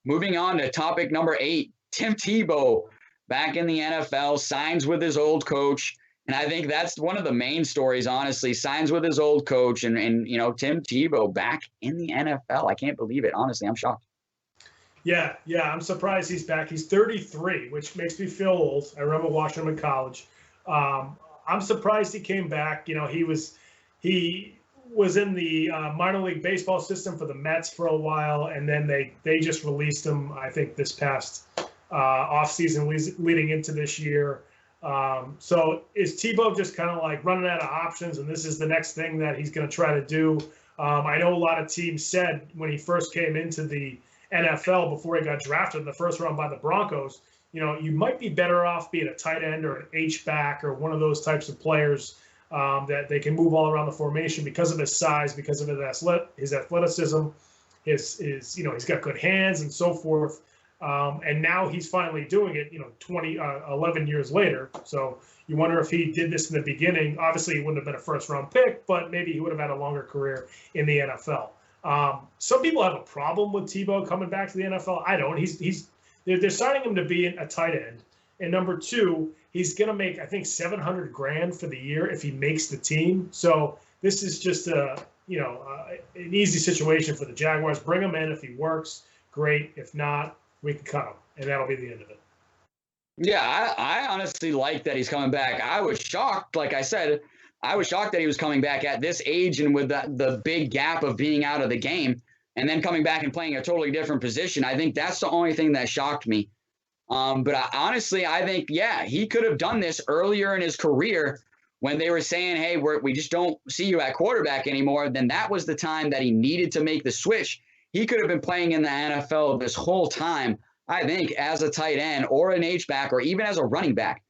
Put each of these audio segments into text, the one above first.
Moving on to topic number 8, Tim Tebow back in the NFL, signs with his old coach. And I think that's one of the main stories, honestly, signs with his old coach and Tim Tebow back in the NFL. I can't believe it. Honestly, I'm shocked. Yeah, I'm surprised he's back. He's 33, which makes me feel old. I remember watching him in college. I'm surprised he came back. He was in the minor league baseball system for the Mets for a while, and then they just released him, I think, this past offseason leading into this year. So is Tebow just kind of like running out of options, and this is the next thing that he's going to try to do? I know a lot of teams said when he first came into the NFL before he got drafted in the first round by the Broncos, you might be better off being a tight end or an H-back or one of those types of players that they can move all around the formation because of his size, because of his athleticism, he's got good hands and so forth. And now he's finally doing it, 11 years later. So you wonder if he did this in the beginning. Obviously, he wouldn't have been a first-round pick, but maybe he would have had a longer career in the NFL. Some people have a problem with Tebow coming back to the NFL. I don't. They're signing him to be a tight end. And number two, he's going to make, I think, $700,000 for the year if he makes the team. So this is just an easy situation for the Jaguars. Bring him in if he works, great. If not, we can cut him, and that'll be the end of it. Yeah, I honestly like that he's coming back. I was shocked, like I said, I was shocked that he was coming back at this age and with the big gap of being out of the game and then coming back and playing a totally different position. I think that's the only thing that shocked me. But honestly, I think, he could have done this earlier in his career when they were saying, hey, we just don't see you at quarterback anymore. Then that was the time that he needed to make the switch. He could have been playing in the NFL this whole time, I think, as a tight end or an H-back or even as a running back,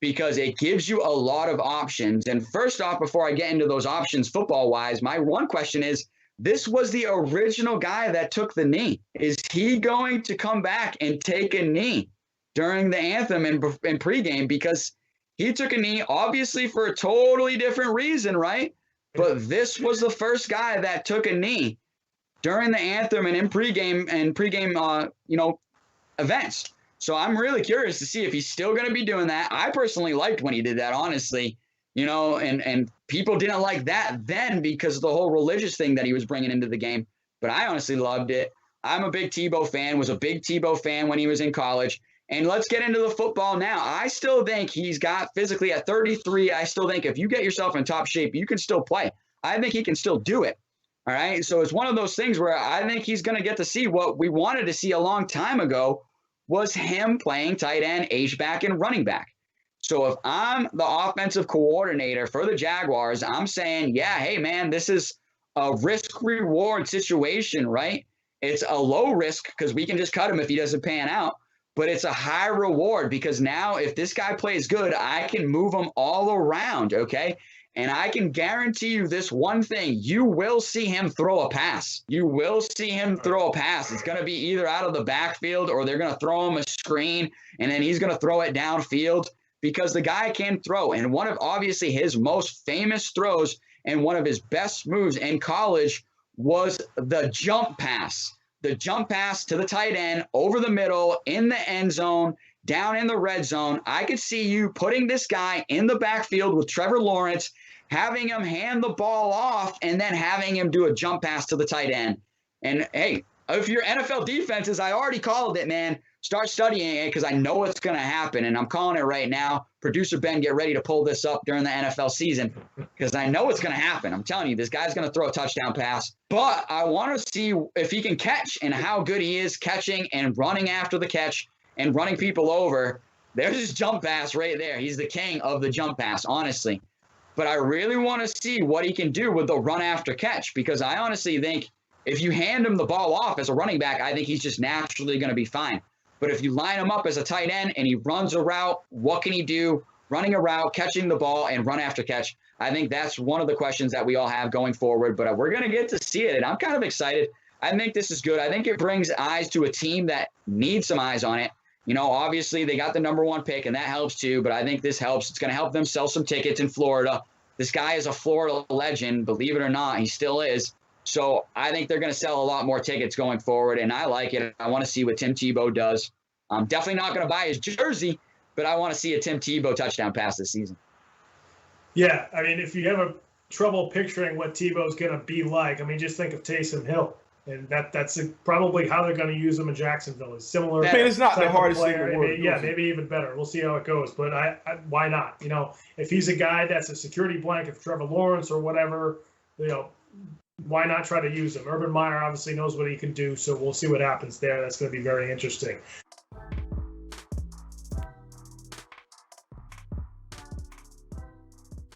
because it gives you a lot of options. And first off, before I get into those options football-wise, my one question is, this was the original guy that took the knee. Is he going to come back and take a knee during the anthem and pregame? Because he took a knee, obviously, for a totally different reason, right? But this was the first guy that took a knee during the anthem and in pregame events. So I'm really curious to see if he's still going to be doing that. I personally liked when he did that, honestly, and people didn't like that then because of the whole religious thing that he was bringing into the game. But I honestly loved it. I'm a big Tebow fan, was a big Tebow fan when he was in college. And let's get into the football now. I still think he's got physically at 33. I still think if you get yourself in top shape, you can still play. I think he can still do it. All right. So it's one of those things where I think he's going to get to see what we wanted to see a long time ago, was him playing tight end, H-back, and running back. So if I'm the offensive coordinator for the Jaguars, I'm saying, hey, man, this is a risk-reward situation, right? It's a low risk because we can just cut him if he doesn't pan out, but it's a high reward because now if this guy plays good, I can move him all around, okay? And I can guarantee you this one thing, you will see him throw a pass. You will see him throw a pass. It's going to be either out of the backfield or they're going to throw him a screen, and then he's going to throw it downfield because the guy can throw. And one of obviously his most famous throws and one of his best moves in college was the jump pass. The jump pass to the tight end over the middle in the end zone, down in the red zone. I could see you putting this guy in the backfield with Trevor Lawrence, having him hand the ball off, and then having him do a jump pass to the tight end. And, hey, if your NFL defenses, I already called it, man, start studying it because I know what's going to happen, and I'm calling it right now. Producer Ben, get ready to pull this up during the NFL season because I know what's going to happen. I'm telling you, this guy's going to throw a touchdown pass. But I want to see if he can catch and how good he is catching and running after the catch and running people over. There's his jump pass right there. He's the king of the jump pass, honestly. But I really want to see what he can do with the run after catch because I honestly think if you hand him the ball off as a running back, I think he's just naturally going to be fine. But if you line him up as a tight end and he runs a route, what can he do? Running a route, catching the ball, and run after catch. I think that's one of the questions that we all have going forward. But we're going to get to see it, and I'm kind of excited. I think this is good. I think it brings eyes to a team that needs some eyes on it. Obviously they got the #1 pick, and that helps too. But I think this helps. It's going to help them sell some tickets in Florida. This guy is a Florida legend, believe it or not. He still is. So I think they're going to sell a lot more tickets going forward, and I like it. I want to see what Tim Tebow does. I'm definitely not going to buy his jersey, but I want to see a Tim Tebow touchdown pass this season. Yeah, I mean, if you have trouble picturing what Tebow's going to be like, I mean, just think of Taysom Hill. And that's probably how they're going to use him in Jacksonville. Is similar. I mean, it's not the hardest thing in the world. Yeah, maybe even better. We'll see how it goes. But why not? You know, if he's a guy that's a security blanket for Trevor Lawrence or whatever, you know, why not try to use him? Urban Meyer obviously knows what he can do, so we'll see what happens there. That's going to be very interesting.